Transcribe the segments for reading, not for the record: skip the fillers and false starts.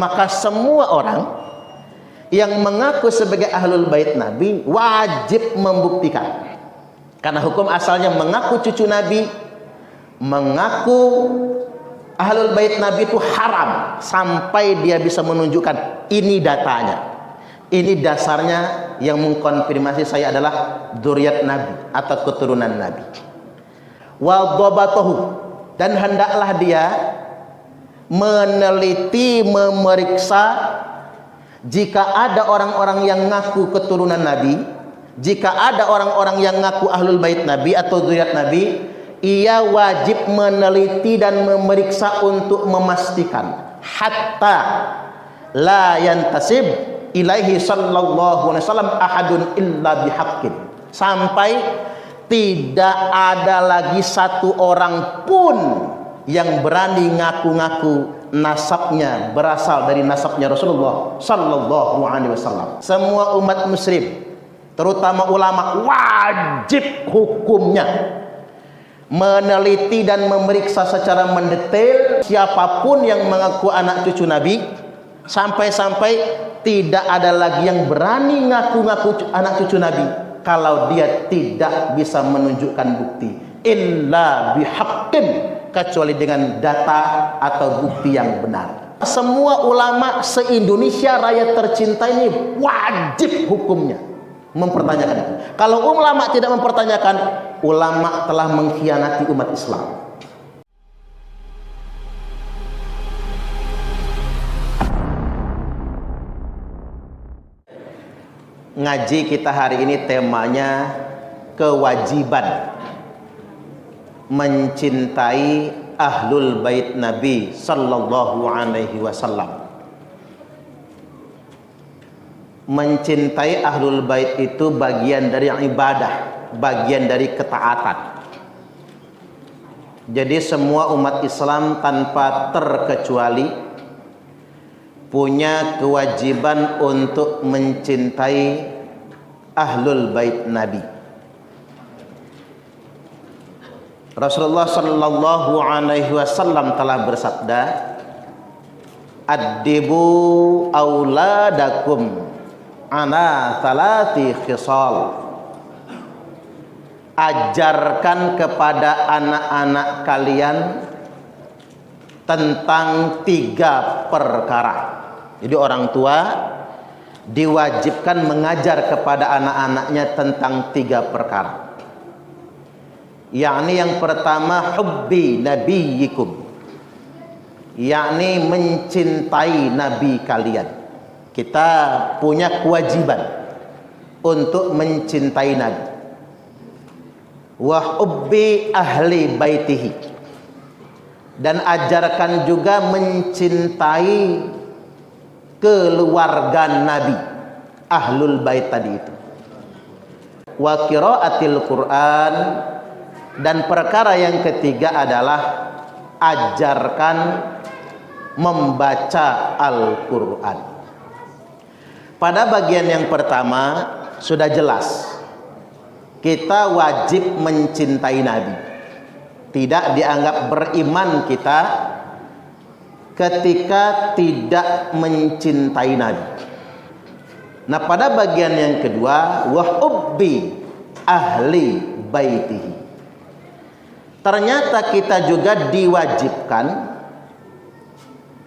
maka semua orang yang mengaku sebagai ahlul bait Nabi wajib membuktikan. Karena hukum asalnya mengaku cucu Nabi, mengaku ahlul bait Nabi itu haram sampai dia bisa menunjukkan ini datanya, ini dasarnya yang mengkonfirmasi saya adalah dzurriyyat Nabi atau keturunan Nabi. Wa dhabatahu, dan hendaklah dia meneliti, memeriksa jika ada orang-orang yang ngaku keturunan Nabi, jika ada orang-orang yang ngaku ahlul bait Nabi atau dzurriyyat Nabi, ia wajib meneliti dan memeriksa untuk memastikan hatta la yantasib ilaihi sallallahu alaihi wasallam ahadun illa bihaqqin, sampai tidak ada lagi satu orang pun yang berani ngaku-ngaku nasabnya berasal dari nasabnya Rasulullah sallallahu alaihi wasallam. Semua umat muslim, terutama ulama, wajib hukumnya meneliti dan memeriksa secara mendetail siapapun yang mengaku anak cucu Nabi, sampai-sampai tidak ada lagi yang berani ngaku-ngaku anak cucu Nabi kalau dia tidak bisa menunjukkan bukti illa bihaqqin, kecuali dengan data atau bukti yang benar. Semua ulama se-Indonesia raya tercinta ini wajib hukumnya mempertanyakan. Kalau ulama tidak mempertanyakan, ulama telah mengkhianati umat Islam. Ngaji kita hari ini temanya kewajiban mencintai ahlul bait Nabi sallallahu alaihi wasallam. Mencintai ahlul bait itu bagian dari ibadah, bagian dari ketaatan. Jadi semua umat Islam tanpa terkecuali punya kewajiban untuk mencintai ahlul bait Nabi. Rasulullah sallallahu alaihi wasallam telah bersabda, "Addibu auladakum ala thalathi khisal." Ajarkan kepada anak-anak kalian tentang 3 perkara. Jadi orang tua diwajibkan mengajar kepada anak-anaknya tentang 3 perkara. Yakni yang pertama hubbi nabiyikum, yakni mencintai nabi kalian. Kita punya kewajiban untuk mencintai nabi. Wa hubbi ahli baitihi, dan ajarkan juga mencintai keluarga nabi, ahlul bait tadi itu. Wa qiraatil Quran, dan perkara yang ketiga adalah ajarkan membaca Al-Quran. Pada bagian yang pertama sudah jelas, kita wajib mencintai Nabi. Tidak dianggap beriman kita ketika tidak mencintai Nabi. Nah, pada bagian yang kedua, wa hubbi ahli baitihi, ternyata kita juga diwajibkan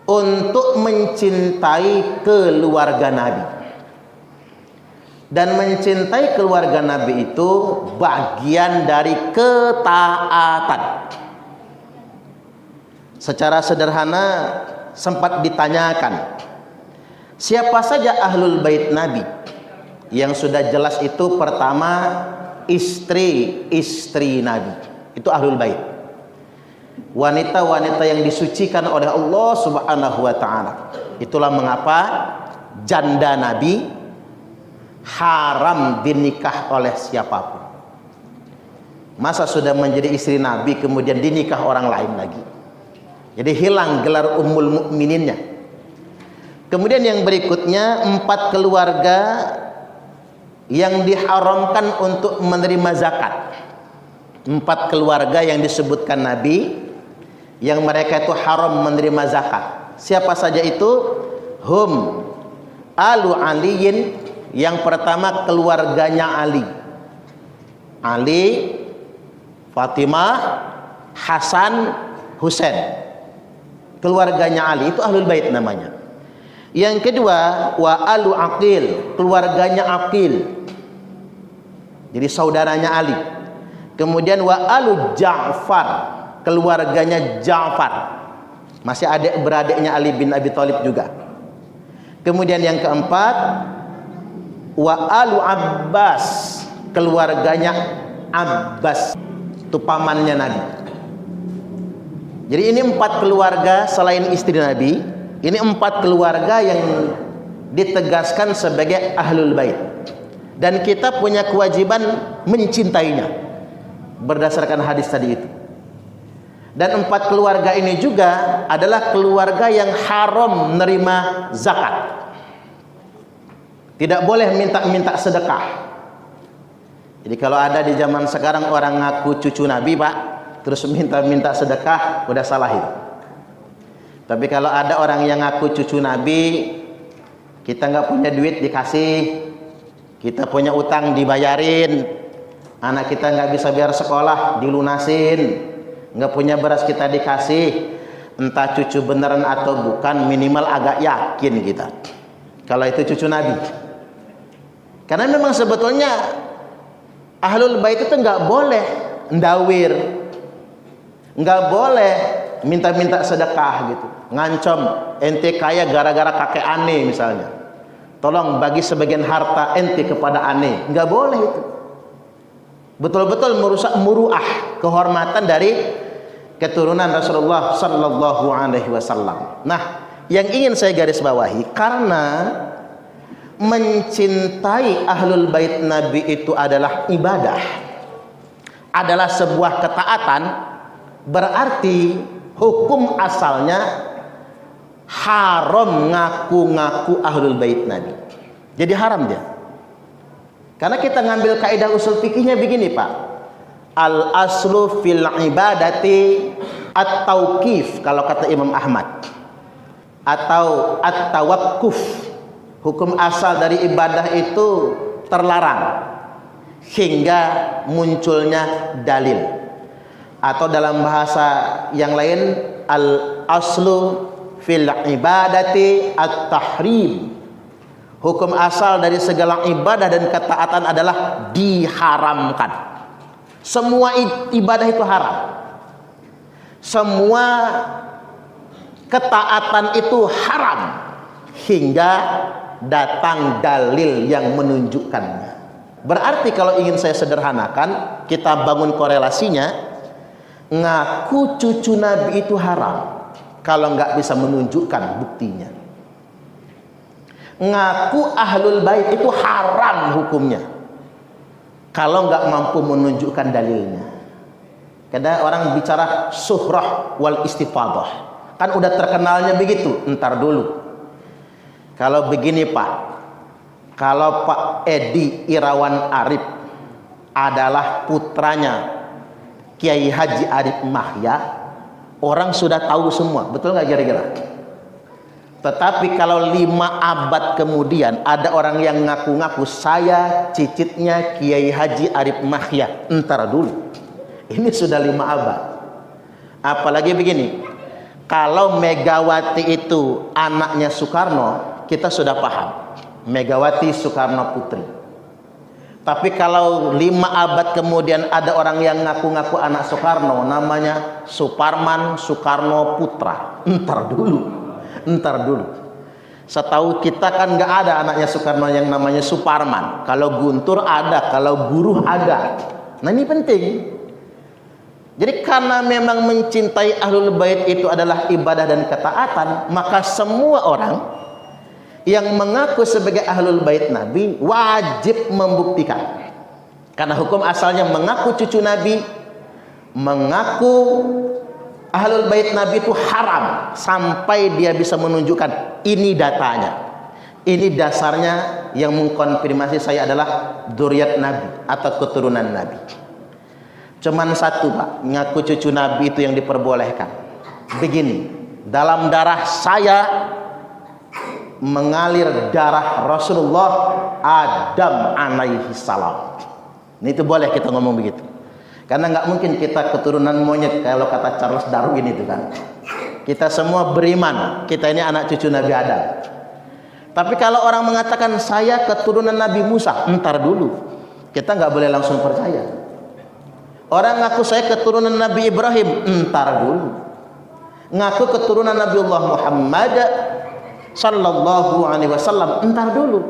untuk mencintai keluarga Nabi. Dan mencintai keluarga Nabi itu bagian dari ketaatan. Secara sederhana sempat ditanyakan, siapa saja ahlul bait Nabi? Yang sudah jelas itu pertama istri-istri Nabi. Itu ahlul bait, wanita-wanita yang disucikan oleh Allah Subhanahu wa ta'ala. Itulah mengapa janda Nabi haram dinikah oleh siapapun. Masa sudah menjadi istri Nabi kemudian dinikah orang lain lagi? Jadi hilang gelar ummul mukmininnya. Kemudian yang berikutnya 4 keluarga yang diharamkan untuk menerima zakat. 4 keluarga yang disebutkan Nabi yang mereka itu haram menerima zakat. Siapa saja itu? hum alu aliyin, yang pertama keluarganya Ali. Ali, Fatimah, Hasan, Husain. Keluarganya Ali itu ahlul bait namanya. Yang kedua, wa alu Aqil, keluarganya Aqil. Jadi saudaranya Ali. Kemudian wa alu Ja'far, keluarganya Ja'far. Masih adik beradiknya Ali bin Abi Thalib juga. Kemudian yang keempat, wa alu Abbas, keluarganya Abbas, itu pamannya Nabi. Jadi ini 4 keluarga selain istri Nabi. Ini 4 keluarga yang ditegaskan sebagai ahlul bait, dan kita punya kewajiban mencintainya berdasarkan hadis tadi itu. Dan 4 keluarga ini juga adalah keluarga yang haram menerima zakat. Tidak boleh minta sedekah. Jadi kalau ada di zaman sekarang orang ngaku cucu Nabi, Pak, terus minta sedekah, udah salah itu. Tapi kalau ada orang yang ngaku cucu Nabi, kita nggak punya duit dikasih, kita punya utang dibayarin, anak kita nggak bisa biar sekolah dilunasin, nggak punya beras kita dikasih, entah cucu beneran atau bukan, minimal agak yakin kita kalau itu cucu Nabi. Karena memang sebetulnya ahlul bait itu nggak boleh ndawir, nggak boleh minta-minta sedekah gitu, ngancam ente kaya gara-gara kakek ane misalnya, tolong bagi sebagian harta ente kepada ane, nggak boleh itu. Betul-betul merusak muruah, kehormatan dari keturunan Rasulullah sallallahu alaihi wasallam. Nah, yang ingin saya garis bawahi, karena mencintai ahlul bait Nabi itu adalah ibadah, adalah sebuah ketaatan, berarti hukum asalnya haram ngaku-ngaku ahlul bait Nabi. Jadi haram dia. Karena kita ngambil kaidah usul fikihnya begini, Pak. Al aslu fil ibadati at-tauqif kalau kata Imam Ahmad, atau at-tawaqquf. Hukum asal dari ibadah itu terlarang hingga munculnya dalil. Atau dalam bahasa yang lain, al aslu fil ibadati at-tahrim. Hukum asal dari segala ibadah dan ketaatan adalah diharamkan. Semua ibadah itu haram. Semua ketaatan itu haram hingga datang dalil yang menunjukkannya. Berarti kalau ingin saya sederhanakan, kita bangun korelasinya, ngaku cucu Nabi itu haram kalau nggak bisa menunjukkan buktinya. Ngaku ahlul bait itu haram hukumnya kalau nggak mampu menunjukkan dalilnya. Karena orang bicara suhrah wal istifadah, kan udah terkenalnya begitu. Entar dulu, kalau begini Pak, kalau Pak Edi Irawan Arif adalah putranya Kiai Haji Arif Mahya, orang sudah tahu semua, betul nggak kira-kira? Tetapi kalau 5 abad kemudian ada orang yang ngaku-ngaku saya cicitnya Kiai Haji Arif Mahya, entar dulu, ini sudah 5 abad. Apalagi begini, kalau Megawati itu anaknya Soekarno, kita sudah paham, Megawati Soekarno Putri. Tapi kalau 5 abad kemudian ada orang yang ngaku-ngaku anak Soekarno, namanya Suparman Soekarno Putra, entar dulu. Setahu kita kan nggak ada anaknya Soekarno yang namanya Suparman. Kalau Guntur ada, kalau Buruh ada. Nah ini penting. Jadi karena memang mencintai ahlul bait itu adalah ibadah dan ketaatan, maka semua orang yang mengaku sebagai ahlul bait Nabi wajib membuktikan. Karena hukum asalnya mengaku cucu Nabi, mengaku ahlul bait Nabi itu haram sampai dia bisa menunjukkan ini datanya, ini dasarnya yang mengkonfirmasi saya adalah dzurriyyat Nabi atau keturunan Nabi. Cuman satu Pak, ngaku cucu Nabi itu yang diperbolehkan. Begini, dalam darah saya mengalir darah Rasulullah Adam alaihi salam. Ini itu boleh kita ngomong begitu. Karena nggak mungkin kita keturunan monyet kalau kata Charles Darwin itu kan. Kita semua beriman, kita ini anak cucu Nabi Adam. Tapi kalau orang mengatakan saya keturunan Nabi Musa, entar dulu. Kita nggak boleh langsung percaya. Orang ngaku saya keturunan Nabi Ibrahim, entar dulu. Ngaku keturunan Nabiullah Muhammad sallallahu alaihi wasallam, entar dulu.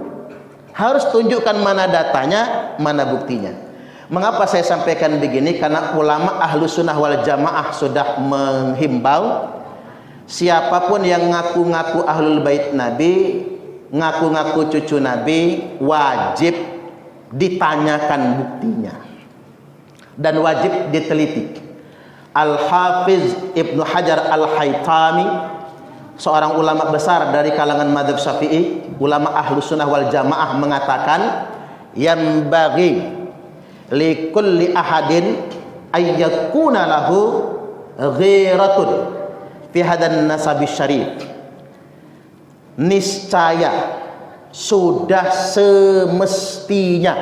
Harus tunjukkan mana datanya, mana buktinya. Mengapa saya sampaikan begini? Karena ulama ahlu sunnah wal jamaah sudah menghimbau siapapun yang ngaku-ngaku ahlul bait Nabi, ngaku-ngaku cucu Nabi, wajib ditanyakan buktinya dan wajib diteliti. Al-Hafiz Ibnu Hajar Al-Haytami, seorang ulama besar dari kalangan mazhab Syafi'i, ulama ahlu sunnah wal jamaah, mengatakan yang bagi likulli ahadin ayyakuna lahu ghiratun fi hadan nasabis syarif. Niscaya sudah semestinya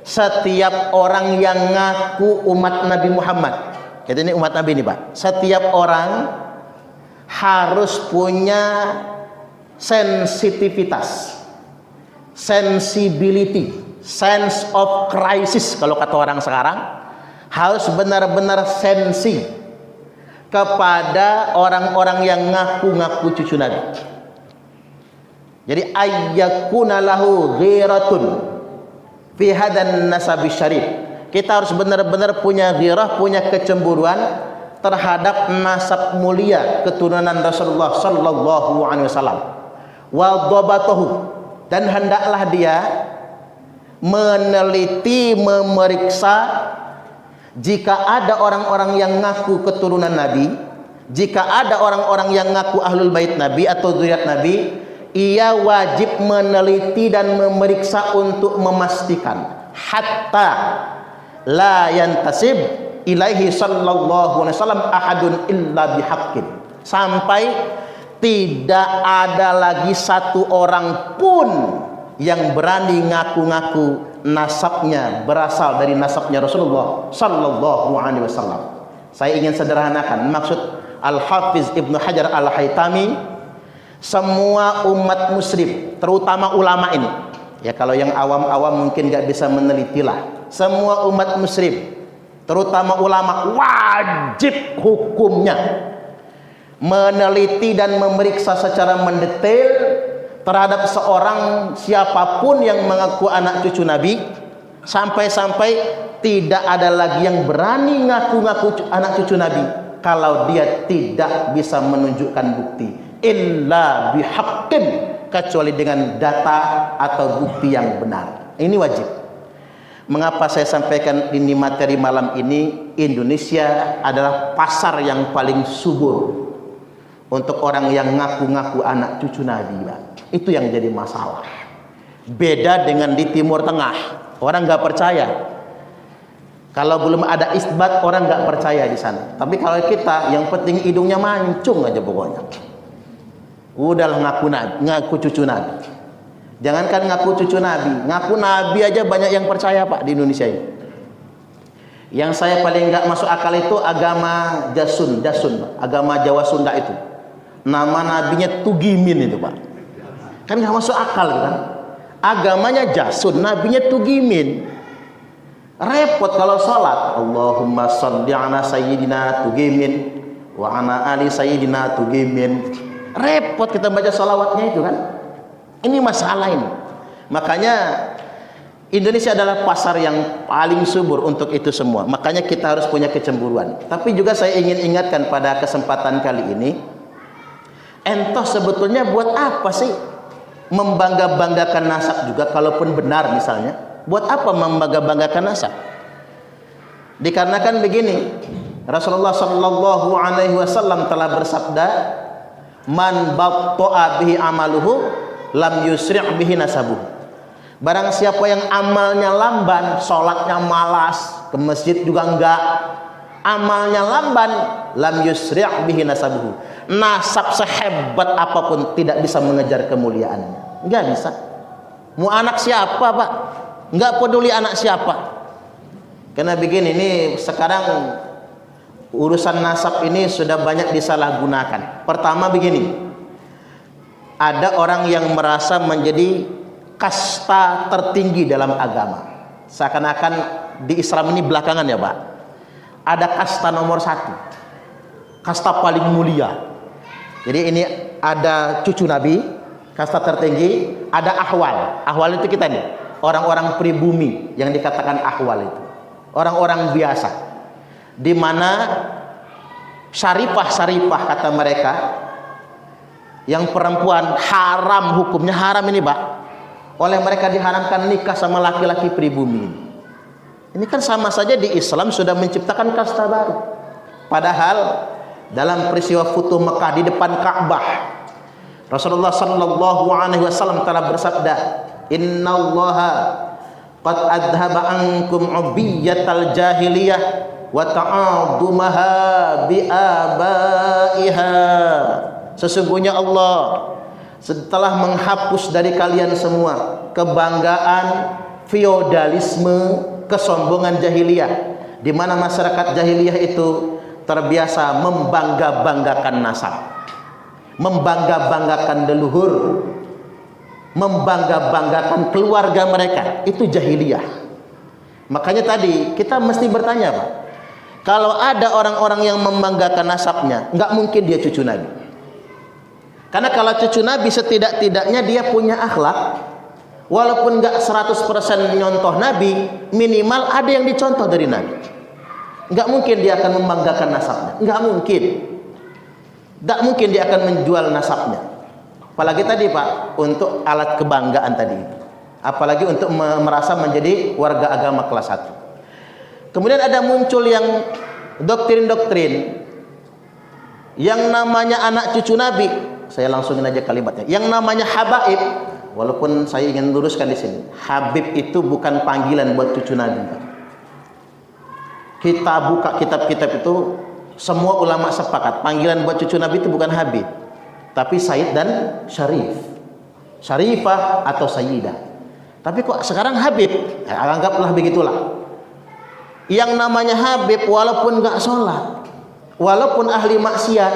setiap orang yang ngaku umat Nabi Muhammad, jadi ini umat Nabi ini Pak, setiap orang harus punya sensitivitas, sensibility, sense of crisis kalau kata orang sekarang, harus benar-benar sensi kepada orang-orang yang ngaku-ngaku cucu Nabi. Jadi ayyakuna lahu ghiratun fi hadan nasabi syarif. Kita harus benar-benar punya ghirah, punya kecemburuan terhadap nasab mulia keturunan Rasulullah sallallahu alaihi wasallam. Wa dhabatahu, dan hendaklah dia meneliti, memeriksa jika ada orang-orang yang ngaku keturunan Nabi, jika ada orang-orang yang ngaku ahlul bait Nabi atau dzurriyyat Nabi, ia wajib meneliti dan memeriksa untuk memastikan hatta la yantasib ilaihi sallallahu alaihi wasallam ahadun illa bihaqqin, sampai tidak ada lagi satu orang pun yang berani ngaku-ngaku nasabnya berasal dari nasabnya Rasulullah sallallahu alaihi wasallam. Saya ingin sederhanakan maksud Al-Hafiz Ibnu Hajar Al-Haytami, semua umat muslim, terutama ulama ini. Ya kalau yang awam-awam mungkin gak bisa menelitilah. Semua umat muslim, terutama ulama, wajib hukumnya meneliti dan memeriksa secara mendetail terhadap seorang siapapun yang mengaku anak cucu Nabi, sampai-sampai tidak ada lagi yang berani ngaku-ngaku anak cucu Nabi kalau dia tidak bisa menunjukkan bukti, illa bihaqqin, kecuali dengan data atau bukti yang benar. Ini wajib. Mengapa saya sampaikan ini materi malam ini? Indonesia adalah pasar yang paling subur untuk orang yang ngaku-ngaku anak cucu Nabi, Pak. Itu yang jadi masalah. Beda dengan di Timur Tengah, orang nggak percaya. Kalau belum ada isbat, orang nggak percaya di sana. Tapi kalau kita, yang penting hidungnya mancung aja pokoknya. Udahlah ngaku Nabi, ngaku cucu Nabi. Jangankan ngaku cucu Nabi, ngaku Nabi aja banyak yang percaya Pak di Indonesia ini. Yang saya paling nggak masuk akal itu agama Dasun, Pak. Agama Jawa Sunda itu. Nama nabinya Tugimin itu Pak. Kan nggak masuk akal kan? Agamanya Jasun, nabinya Tugimin. Repot kalau sholat, Allahumma sholli ala sayyidina Tugimin wa ala ali sayyidina Tugimin. Repot kita baca sholawatnya itu kan. Ini masalah ini. Makanya Indonesia adalah pasar yang paling subur untuk itu semua. Makanya kita harus punya kecemburuan. Tapi juga saya ingin ingatkan pada kesempatan kali ini, entoh sebetulnya buat apa sih membangga-banggakan nasab juga, kalaupun benar misalnya, buat apa membangga-banggakan nasab? Dikarenakan begini, Rasulullah sallallahu alaihi wasallam telah bersabda, man batta'a bihi amaluhu lam yusri' bihi nasabuh. Barang siapa yang amalnya lamban, sholatnya malas, ke masjid juga enggak, amalnya lamban, lam yusri' bihi nasabuhu. Nasab sehebat apapun tidak bisa mengejar kemuliaannya. Enggak bisa. Mau anak siapa, Pak? Enggak peduli anak siapa. Karena begini, ini sekarang urusan nasab ini sudah banyak disalahgunakan. Pertama begini, ada orang yang merasa menjadi kasta tertinggi dalam agama. Seakan-akan di Islam ini belakangan ya Pak, ada kasta nomor 1, kasta paling mulia. Jadi ini ada cucu Nabi, kasta tertinggi. Ada ahwal. Ahwal itu kita nih, orang-orang pribumi yang dikatakan ahwal itu, orang-orang biasa, di mana syarifah kata mereka, yang perempuan haram, hukumnya haram ini Pak, oleh mereka diharamkan nikah sama laki-laki pribumi. Ini kan sama saja di Islam sudah menciptakan kasta baru. Padahal dalam peristiwa Futuh Mekah di depan Ka'bah, Rasulullah sallallahu alaihi wasallam telah bersabda, "Innallaha qad adhaba ankum ubiyyatal jahiliyah wa ta'adumaha bi abaiha." Sesungguhnya Allah setelah menghapus dari kalian semua kebanggaan, feodalisme, kesombongan jahiliyah, di mana masyarakat jahiliyah itu terbiasa membangga-banggakan nasab, membangga-banggakan leluhur, membangga-banggakan keluarga mereka. Itu jahiliyah. Makanya tadi kita mesti bertanya Pak, kalau ada orang-orang yang membanggakan nasabnya, nggak mungkin dia cucu Nabi. Karena kalau cucu Nabi setidak-tidaknya dia punya akhlak, walaupun nggak 100% nyontoh Nabi, minimal ada yang dicontoh dari Nabi. Nggak mungkin dia akan membanggakan nasabnya, nggak mungkin. Nggak mungkin dia akan menjual nasabnya. Apalagi tadi Pak, untuk alat kebanggaan tadi, apalagi untuk merasa menjadi warga agama kelas 1. Kemudian ada muncul yang doktrin-doktrin yang namanya anak cucu Nabi. Saya langsungin aja kalimatnya. Yang namanya habaib, walaupun saya ingin luruskan di sini, Habib itu bukan panggilan buat cucu Nabi. Kita buka kitab-kitab itu, semua ulama sepakat panggilan buat cucu Nabi itu bukan Habib, tapi Sayyid dan Syarif, Syarifah atau Sayyidah. Tapi kok sekarang Habib? Anggaplah begitulah. Yang namanya Habib walaupun nggak sholat, walaupun ahli maksiat,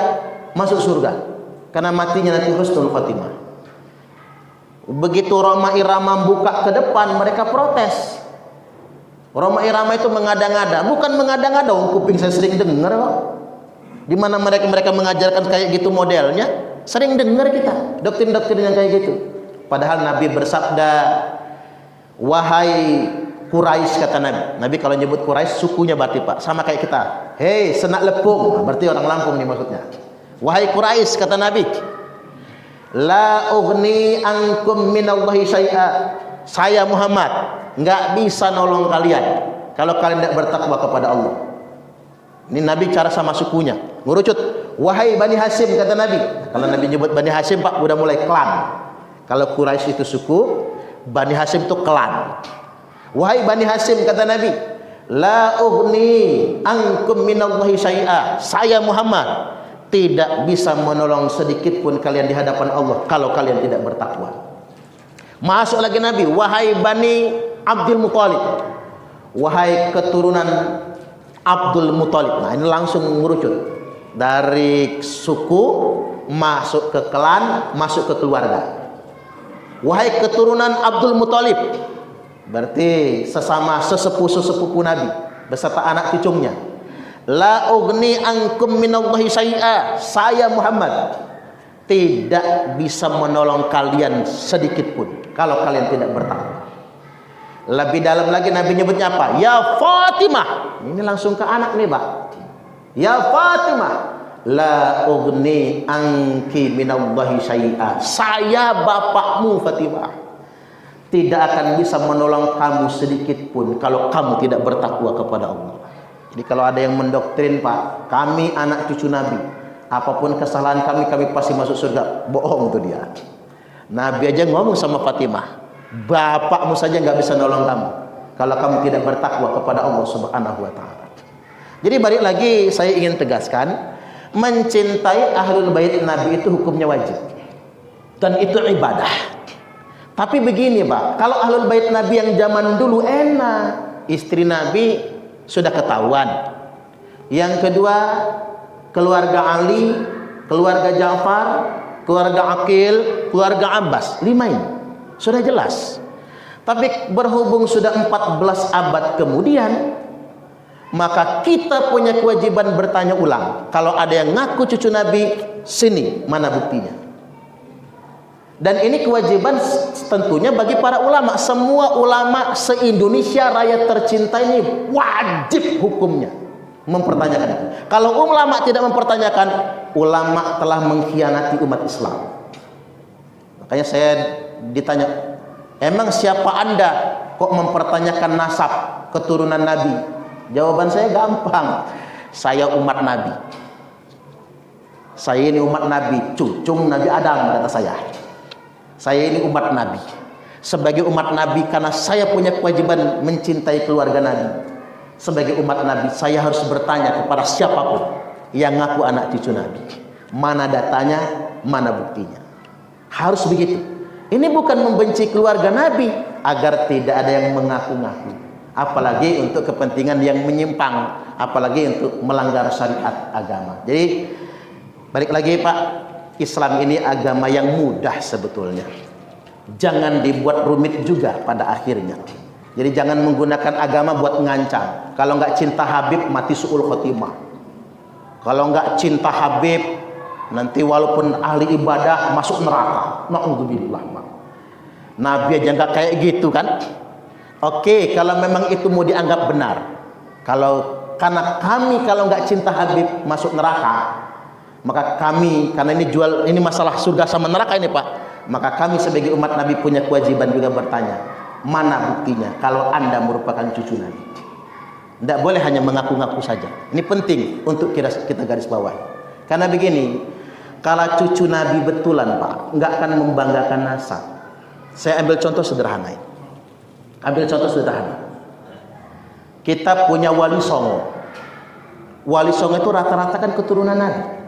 masuk surga karena matinya nanti husnul khatimah. Begitu Roma Irama buka ke depan, mereka protes. Roma Irama itu mengada-ngada, bukan mengada-ngada, kuping saya sering dengar kok. Di mana mereka mengajarkan kayak gitu modelnya, sering dengar kita doktrin-doktrin yang kayak gitu. Padahal Nabi bersabda, "Wahai Quraisy," kata Nabi. Nabi kalau nyebut Quraisy sukunya berarti Pak, sama kayak kita. "Hei, senak lepung," berarti orang Lampung nih maksudnya. "Wahai Quraisy," kata Nabi, "la ughni ankum minallahi syai'a." Saya Muhammad nggak bisa nolong kalian kalau kalian tidak bertakwa kepada Allah. Ini Nabi cara sama sukunya, ngurucut. "Wahai Bani Hasyim," kata Nabi. Kalau Nabi nyebut Bani Hasyim Pak, udah mulai klan. Kalau Quraisy itu suku, Bani Hasyim itu klan. "Wahai Bani Hasyim," kata Nabi, "la ughni ankum minallahi syai'a." Saya Muhammad tidak bisa menolong sedikit pun kalian di hadapan Allah kalau kalian tidak bertakwa. Masuk lagi Nabi, "Wahai Bani Abdul Muthalib," wahai keturunan Abdul Muthalib. Nah ini langsung mengerucut dari suku masuk ke klan, masuk ke keluarga. "Wahai keturunan Abdul Muthalib," berarti sesama sesepupu Nabi beserta anak cucunya. "La ughni ankum minallahi syai'a." Saya Muhammad tidak bisa menolong kalian sedikit pun kalau kalian tidak bertakwa. Lebih dalam lagi Nabi nyebutnya apa? "Ya Fatimah." Ini langsung ke anak nih Pak. "Ya Fatimah, la ughni anki minallahi syai'a." Saya bapakmu Fatimah, tidak akan bisa menolong kamu sedikit pun kalau kamu tidak bertakwa kepada Allah. Jadi kalau ada yang mendoktrin Pak, kami anak cucu Nabi, apapun kesalahan kami pasti masuk surga, bohong itu dia. Nabi aja ngomong sama Fatimah, "Bapakmu saja nggak bisa nolong kamu kalau kamu tidak bertakwa kepada Allah Subhanahu wa ta'ala." Jadi balik lagi saya ingin tegaskan, mencintai ahlul bait Nabi itu hukumnya wajib dan itu ibadah. Tapi begini Pak, kalau ahlul bait Nabi yang zaman dulu enak, istri Nabi sudah ketahuan. Yang kedua, keluarga Ali, keluarga Ja'far, keluarga Aqil, keluarga Abbas, 5 ini sudah jelas. Tapi berhubung sudah 14 abad kemudian, maka kita punya kewajiban bertanya ulang. Kalau ada yang ngaku cucu Nabi, sini mana buktinya? Dan ini kewajiban tentunya bagi para ulama. Semua ulama se-Indonesia raya tercinta ini wajib hukumnya mempertanyakan. Kalau ulama tidak mempertanyakan, ulama telah mengkhianati umat Islam. Makanya saya ditanya, emang siapa Anda kok mempertanyakan nasab keturunan Nabi? Jawaban saya gampang. Saya umat Nabi. Saya ini umat Nabi, cucung Nabi Adam kata saya. Saya ini umat Nabi. Sebagai umat Nabi, karena saya punya kewajiban mencintai keluarga Nabi. Sebagai umat Nabi, saya harus bertanya kepada siapapun yang ngaku anak cucu Nabi. Mana datanya, mana buktinya. Harus begitu. Ini bukan membenci keluarga Nabi agar tidak ada yang mengaku-ngaku. Apalagi untuk kepentingan yang menyimpang, apalagi untuk melanggar syariat agama. Jadi balik lagi Pak, Islam ini agama yang mudah sebetulnya. Jangan dibuat rumit juga pada akhirnya. Jadi jangan menggunakan agama buat ngancam. Kalau nggak cinta Habib mati su'ul khotimah. Kalau nggak cinta Habib nanti walaupun ahli ibadah masuk neraka. Na'udzubillah. Nabi aja nggak kayak gitu kan? Oke, kalau memang itu mau dianggap benar. Karena kami kalau nggak cinta Habib masuk neraka, maka kami, karena ini masalah surga sama neraka ini Pak, maka kami sebagai umat Nabi punya kewajiban juga bertanya, mana buktinya kalau Anda merupakan cucu Nabi? Tidak boleh hanya mengaku-ngaku saja. Ini penting untuk kita garis bawahi. Karena begini, kalau cucu Nabi betulan Pak, nggak akan membanggakan nasab. Saya ambil contoh sederhana ini. Ambil contoh sederhana. Kita punya Wali Songo. Wali Songo itu rata-rata kan keturunan Nabi.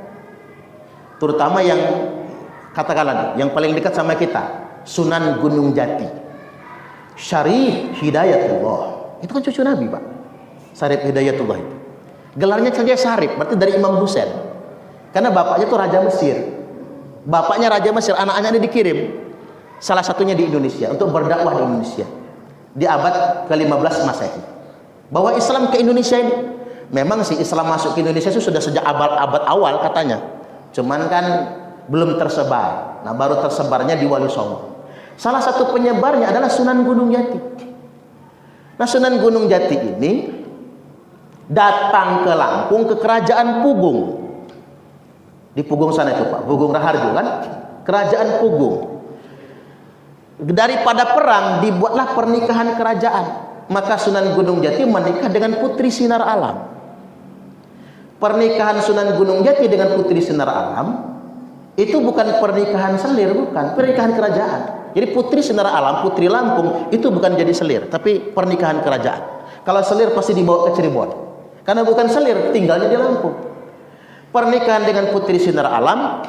Terutama yang katakanlah yang paling dekat sama kita, Sunan Gunung Jati, Syarif Hidayatullah. Itu kan cucu Nabi Pak. Syarif Hidayatullah itu. Gelarnya saja Syarif, berarti dari Imam Husain. Karena bapaknya itu Raja Mesir. Bapaknya Raja Mesir, anak-anaknya dikirim. Salah satunya di Indonesia untuk berdakwah di Indonesia. Di abad ke-15 Masehi. Bahwa Islam ke Indonesia ini, memang sih Islam masuk ke Indonesia itu sudah sejak abad awal katanya. Cuman kan belum tersebar. Nah, baru tersebarnya di Wali Songo. Salah satu penyebarnya adalah Sunan Gunung Jati. Nah, Sunan Gunung Jati ini datang ke Lampung, ke kerajaan Pugung. Di Pugung sana itu Pak, Pugung Raharjo kan? Kerajaan Pugung. Daripada perang dibuatlah pernikahan kerajaan. Maka Sunan Gunung Jati menikah dengan Putri Sinar Alam. Pernikahan Sunan Gunung Jati dengan Putri Sinar Alam itu bukan pernikahan selir, bukan pernikahan kerajaan. Jadi Putri Sinar Alam, Putri Lampung itu bukan jadi selir, tapi pernikahan kerajaan. Kalau selir pasti dibawa ke Cirebon. Karena bukan selir, tinggalnya di Lampung. Pernikahan dengan Putri Sinar Alam,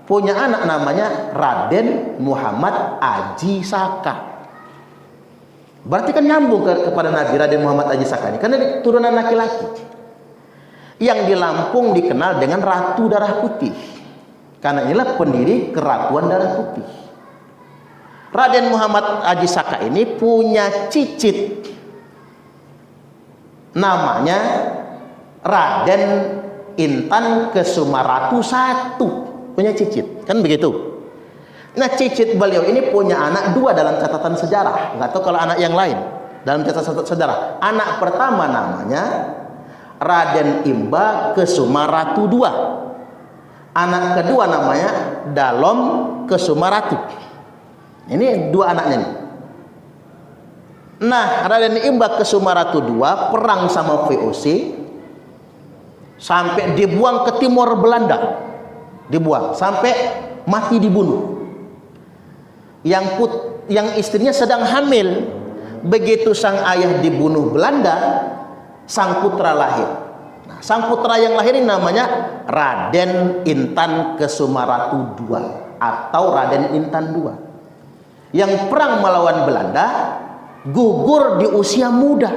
punya anak namanya Raden Muhammad Aji Saka. Berarti kan nyambung kepada Nabi Raden Muhammad Aji Saka ini, karena turunan laki-laki. Yang di Lampung dikenal dengan Ratu Darah Putih, karena inilah pendiri Keratuan Darah Putih. Raden Muhammad Aji Saka ini punya cicit namanya Raden Intan Kesumaratu I. Punya cicit, kan begitu. Nah, cicit beliau ini punya anak 2 dalam catatan sejarah. Nggak tahu kalau anak yang lain dalam catatan sejarah. Anak pertama namanya Raden Imba Kesumaratu II. Anak kedua namanya Dalom Kesumaratu. Ini 2 anaknya nih. Nah, Raden Imba Kesumaratu II perang sama VOC sampai dibuang ke timur Belanda. Dibuang sampai mati dibunuh. Yang istrinya sedang hamil. Begitu sang ayah dibunuh Belanda, sang putra lahir. Nah, Sang putra yang lahir ini namanya Raden Intan Kesumaratu II atau Raden Intan II, yang perang melawan Belanda, gugur di usia muda.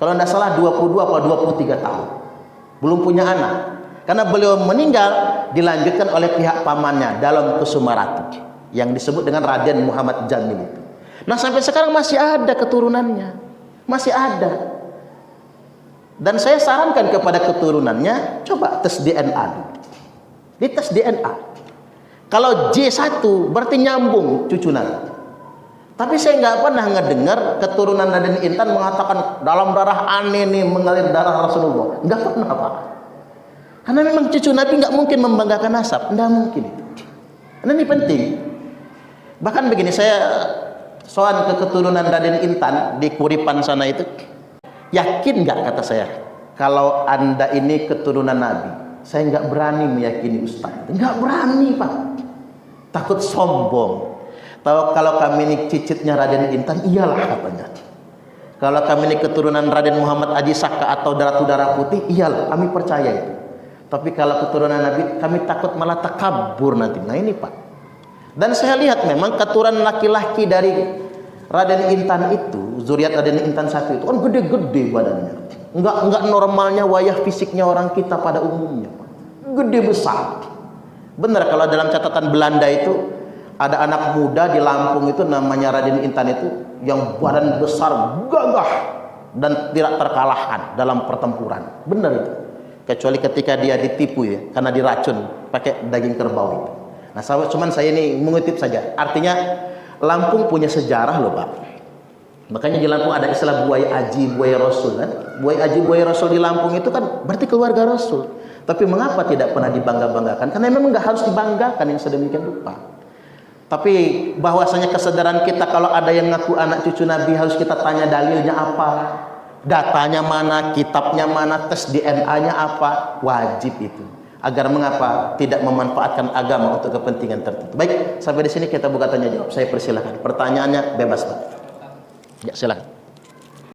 Kalau tidak salah 22 atau 23 tahun. Belum punya anak. Karena beliau meninggal dilanjutkan oleh pihak pamannya dalam Kesumaratu yang disebut dengan Raden Muhammad Jamil itu. Nah, sampai sekarang masih ada keturunannya. Masih ada. Dan saya sarankan kepada keturunannya, coba tes DNA dulu. Dites DNA. Kalau J1 berarti nyambung cucu Nabi. Tapi saya nggak pernah ngedengar keturunan Raden Intan mengatakan dalam darah aneh nih mengalir darah Rasulullah. Nggak pernah, Pak. Karena memang cucu Nabi nggak mungkin membanggakan nasab, nggak mungkin itu. Karena ini penting. Bahkan begini, saya soal ke keturunan Raden Intan di Kuripan sana itu, yakin nggak kata saya kalau anda ini keturunan Nabi? Saya nggak berani meyakini Ustaz, nggak berani, Pak. Takut sombong. Tahu kalau kami ini cicitnya Raden Intan, iyalah katanya. Kalau kami ini keturunan Raden Muhammad Aji Saka atau Ratu Darah Putih, iyalah, kami percaya itu. Tapi kalau keturunan Nabi, kami takut malah takabur nanti. Nah ini, Pak. Dan saya lihat memang keturunan laki-laki dari Raden Intan itu, zuriat Raden Intan satu itu kan gede-gede badannya. Enggak normalnya wayah fisiknya orang kita pada umumnya, Pak. Gede besar. Benar kalau dalam catatan Belanda itu ada anak muda di Lampung itu namanya Raden Intan itu yang badan besar, gagah dan tidak terkalahkan dalam pertempuran. Benar itu. Kecuali ketika dia ditipu ya, karena diracun pakai daging kerbau itu. Nah, sahabat, cuman saya ini mengutip saja. Artinya Lampung punya sejarah loh, Pak. Makanya di Lampung ada istilah buai aji, buai rasul kan? Buai aji, buai rasul di Lampung itu kan berarti keluarga Rasul. Tapi mengapa tidak pernah dibangga-banggakan? Karena memang nggak harus dibanggakan yang sedemikian rupa. Tapi bahwasanya kesadaran kita kalau ada yang ngaku anak cucu Nabi harus kita tanya dalilnya apa, datanya mana, kitabnya mana, tes DNA-nya apa, wajib itu. Agar mengapa tidak memanfaatkan agama untuk kepentingan tertentu. Baik, sampai di sini kita buka tanya jawab. Saya persilahkan. Pertanyaannya bebas, Pak. Ya, silakan.